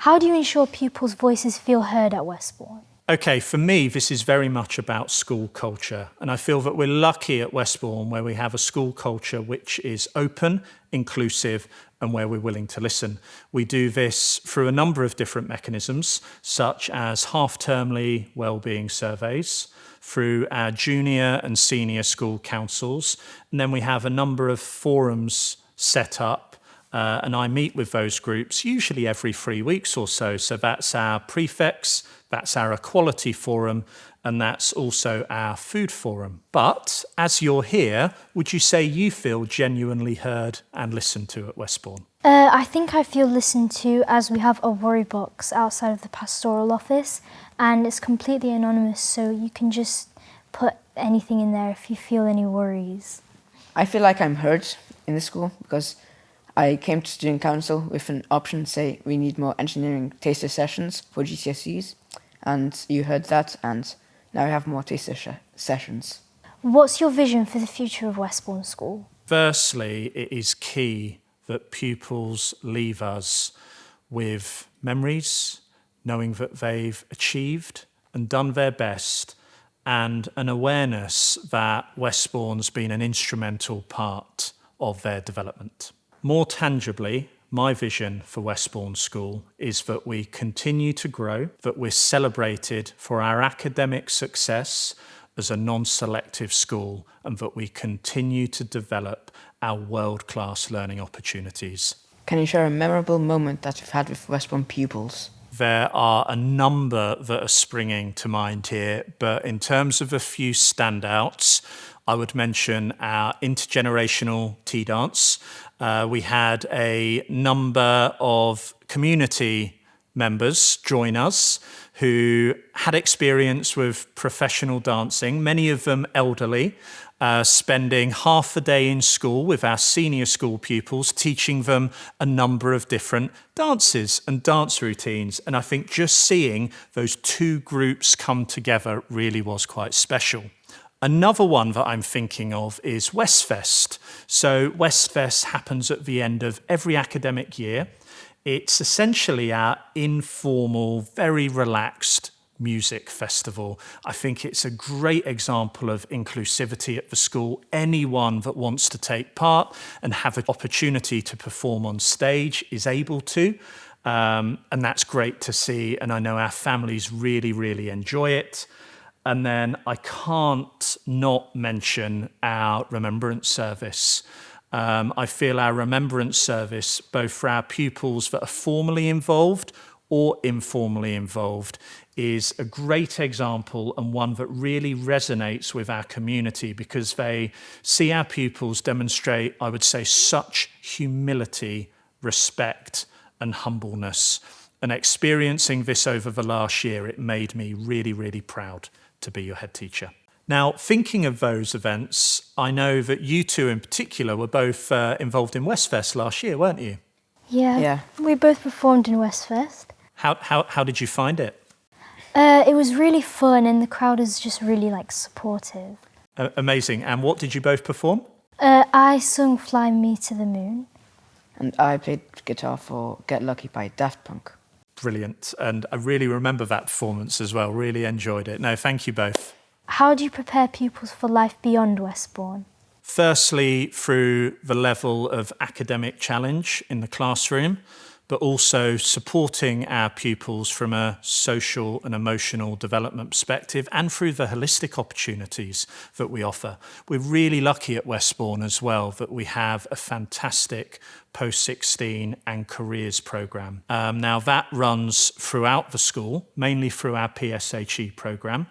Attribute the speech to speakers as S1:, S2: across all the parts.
S1: How do you ensure pupils' voices feel heard at Westbourne?
S2: Okay, for me, this is very much about school culture. And I feel that we're lucky at Westbourne where we have a school culture which is open, inclusive, and where we're willing to listen. We do this through a number of different mechanisms, such as half-termly wellbeing surveys, through our junior and senior school councils. And then we have a number of forums set up, and I meet with those groups usually every 3 weeks or so. So that's our prefects, that's our equality forum, and that's also our food forum. But as you're here, would you say you feel genuinely heard and listened to at Westbourne?
S1: I think I feel listened to, as we have a worry box outside of the pastoral office, and it's completely anonymous, so you can just put anything in there if you feel any worries.
S3: I feel like I'm heard in the school because I came to student council with an option, say we need more engineering taster sessions for GCSEs, and you heard that, and now we have more taster sessions.
S1: What's your vision for the future of Westbourne School?
S2: Firstly, it is key that pupils leave us with memories, knowing that they've achieved and done their best, and an awareness that Westbourne's been an instrumental part of their development. More tangibly, my vision for Westbourne School is that we continue to grow, that we're celebrated for our academic success as a non-selective school, and that we continue to develop our world-class learning opportunities.
S3: Can you share a memorable moment that you've had with Westbourne pupils?
S2: There are a number that are springing to mind here, but in terms of a few standouts, I would mention our intergenerational tea dance. We had a number of community members join us who had experience with professional dancing, many of them elderly, spending half a day in school with our senior school pupils, teaching them a number of different dances and dance routines. And I think just seeing those two groups come together really was quite special. Another one that I'm thinking of is Westfest. So Westfest happens at the end of every academic year. It's essentially our informal, very relaxed music festival. I think it's a great example of inclusivity at the school. Anyone that wants to take part and have an opportunity to perform on stage is able to. And that's great to see. And I know our families really, really enjoy it. And then I can't not mention our remembrance service. I feel our remembrance service, both for our pupils that are formally involved or informally involved, is a great example and one that really resonates with our community because they see our pupils demonstrate, I would say, such humility, respect, and humbleness. And experiencing this over the last year, it made me really, really proud to be your head teacher. Now, thinking of those events, I know that you two in particular were both involved in Westfest last year, weren't you?
S1: Yeah. We both performed in Westfest.
S2: How did you find it?
S1: It was really fun and the crowd is just really supportive.
S2: Amazing. And what did you both perform?
S1: I sung Fly Me to the Moon.
S3: And I played guitar for Get Lucky by Daft Punk.
S2: Brilliant. And I really remember that performance as well. Really enjoyed it. No, thank you both.
S1: How do you prepare pupils for life beyond Westbourne?
S2: Firstly, through the level of academic challenge in the classroom, but also supporting our pupils from a social and emotional development perspective and through the holistic opportunities that we offer. We're really lucky at Westbourne as well that we have a fantastic post-16 and careers programme. Now that runs throughout the school, mainly through our PSHE programme.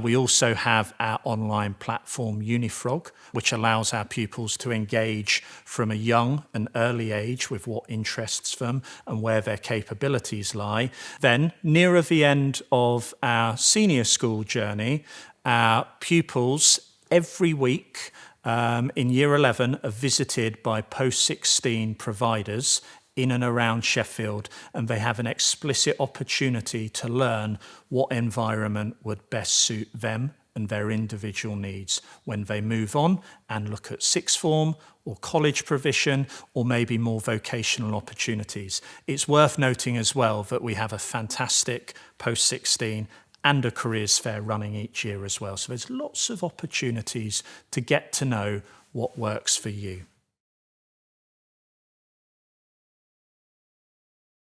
S2: We also have our online platform Unifrog, which allows our pupils to engage from a young and early age with what interests them and where their capabilities lie. Then, nearer the end of our senior school journey, our pupils every week in Year 11 are visited by post-16 providers in and around Sheffield, and they have an explicit opportunity to learn what environment would best suit them and their individual needs when they move on and look at sixth form or college provision or maybe more vocational opportunities. It's worth noting as well that we have a fantastic post-16 and a careers fair running each year as well. So there's lots of opportunities to get to know what works for you.